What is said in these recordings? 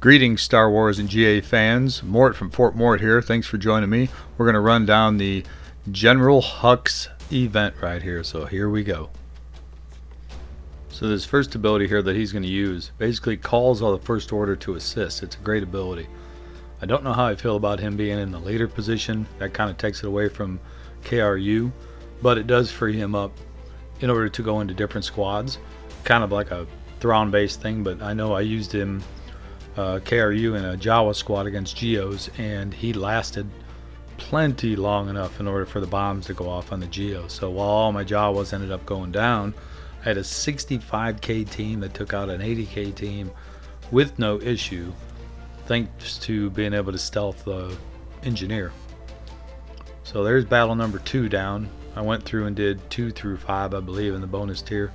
Greetings, Star Wars and GA fans. Mort from Fort Mort here. Thanks for joining me. We're going to run down the General Hux event right here. So here we go. So this first ability here that he's going to use basically calls all the First Order to assist. It's a great ability. I don't know how I feel about him being in the later position. That kind of takes it away from KRU, but it does free him up in order to go into different squads. Kind of like a Thrawn based thing, but I know I used him KRU in a Jawa squad against Geos, and he lasted plenty long enough in order for the bombs to go off on the Geos. So while all my Jawas ended up going down, I had a 65k team that took out an 80k team with no issue, thanks to being able to stealth the engineer. So there's battle number 2 down. I went through and did 2 through 5, I believe, in the bonus tier.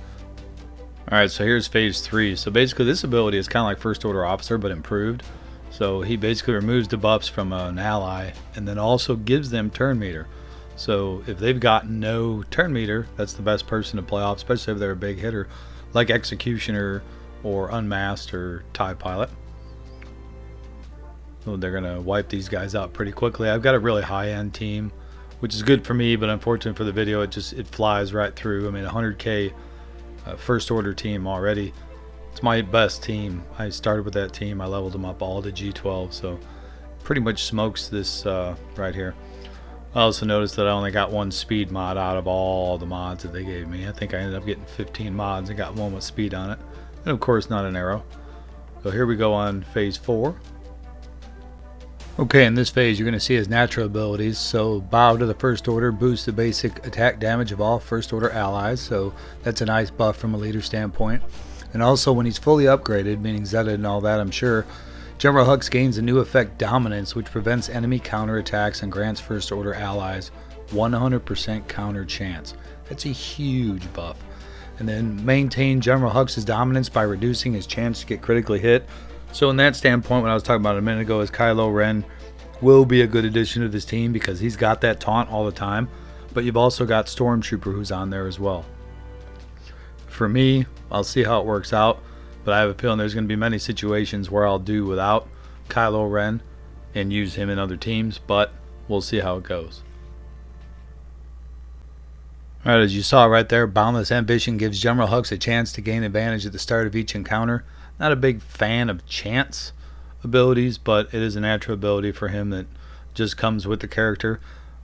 Alright, so here's phase 3. So basically this ability is kind of like First Order Officer, but improved. So he basically removes debuffs from an ally and then also gives them turn meter. So if they've got no turn meter, that's the best person to play off, especially if they're a big hitter like Executioner or Unmasked or TIE Pilot. So they're going to wipe these guys out pretty quickly. I've got a really high-end team, which is good for me, but unfortunately for the video, it flies right through. I mean, 100k First Order team already. It's my best team. I started with that team. I leveled them up all to G12, so pretty much smokes this right here. I also noticed that I only got 1 speed mod out of all the mods that they gave me. I think I ended up getting 15 mods and got 1 with speed on it, and of course not an arrow. So here we go on phase 4. Okay, in this phase you're going to see his natural abilities. So bow to the First Order boosts the basic attack damage of all First Order allies, so that's a nice buff from a leader standpoint. And also when he's fully upgraded, meaning Zeta and all that, I'm sure, General Hux gains a new effect, Dominance, which prevents enemy counterattacks and grants First Order allies 100% counter chance. That's a huge buff. And then maintain General Hux's dominance by reducing his chance to get critically hit. So in that standpoint, what I was talking about a minute ago is Kylo Ren will be a good addition to this team because he's got that taunt all the time, but you've also got Stormtrooper who's on there as well. For me, I'll see how it works out, but I have a feeling there's going to be many situations where I'll do without Kylo Ren and use him in other teams, but we'll see how it goes. Alright, as you saw right there, Boundless Ambition gives General Hux a chance to gain advantage at the start of each encounter. Not a big fan of chance abilities, but it is a natural ability for him that just comes with the character.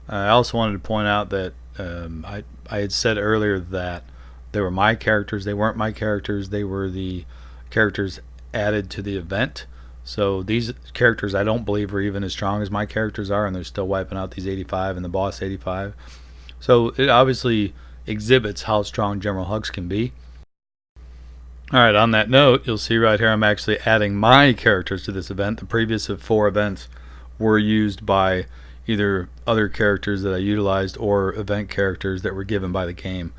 I also wanted to point out that I had said earlier that they were my characters. They weren't my characters. They were the characters added to the event. So these characters I don't believe are even as strong as my characters are, and they're still wiping out these 85 and the boss 85. So it obviously exhibits how strong General Hux can be. Alright, on that note, you'll see right here I'm actually adding my characters to this event. The previous 4 events were used by either other characters that I utilized or event characters that were given by the game.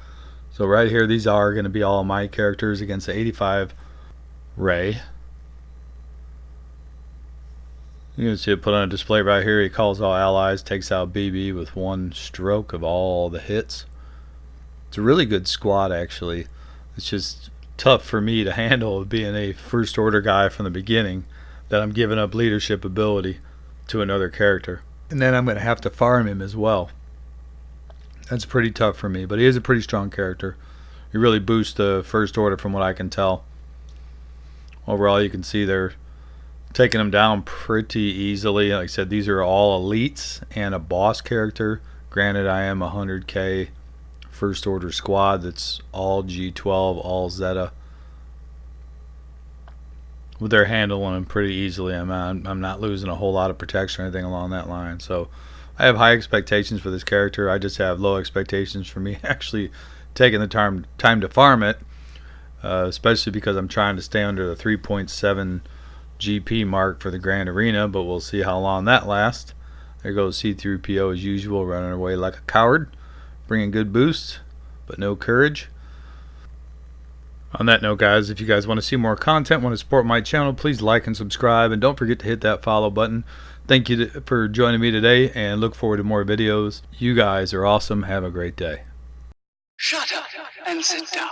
So right here, these are going to be all my characters against the 85 Rey. You can see it put on a display right here. He calls all allies, takes out BB with 1 stroke of all the hits. It's a really good squad, actually. It's just tough for me to handle being a First Order guy from the beginning, that I'm giving up leadership ability to another character, and then I'm going to have to farm him as well. That's pretty tough for me, but he is a pretty strong character. He really boosts the First Order from what I can tell. Overall, you can see they're taking him down pretty easily. Like I said, these are all elites and a boss character. Granted, I am 100k First Order squad that's all G12, all Zeta. But they're handling them pretty easily. I'm not losing a whole lot of protection or anything along that line. So I have high expectations for this character. I just have low expectations for me actually taking the time to farm it, especially because I'm trying to stay under the 3.7 GP mark for the Grand Arena, but we'll see how long that lasts. There goes C-3PO as usual, running away like a coward, bringing good boosts, but no courage. On that note, guys, if you guys want to see more content, want to support my channel, please like and subscribe, and don't forget to hit that follow button. Thank you for joining me today, and look forward to more videos. You guys are awesome. Have a great day. Shut up and sit down.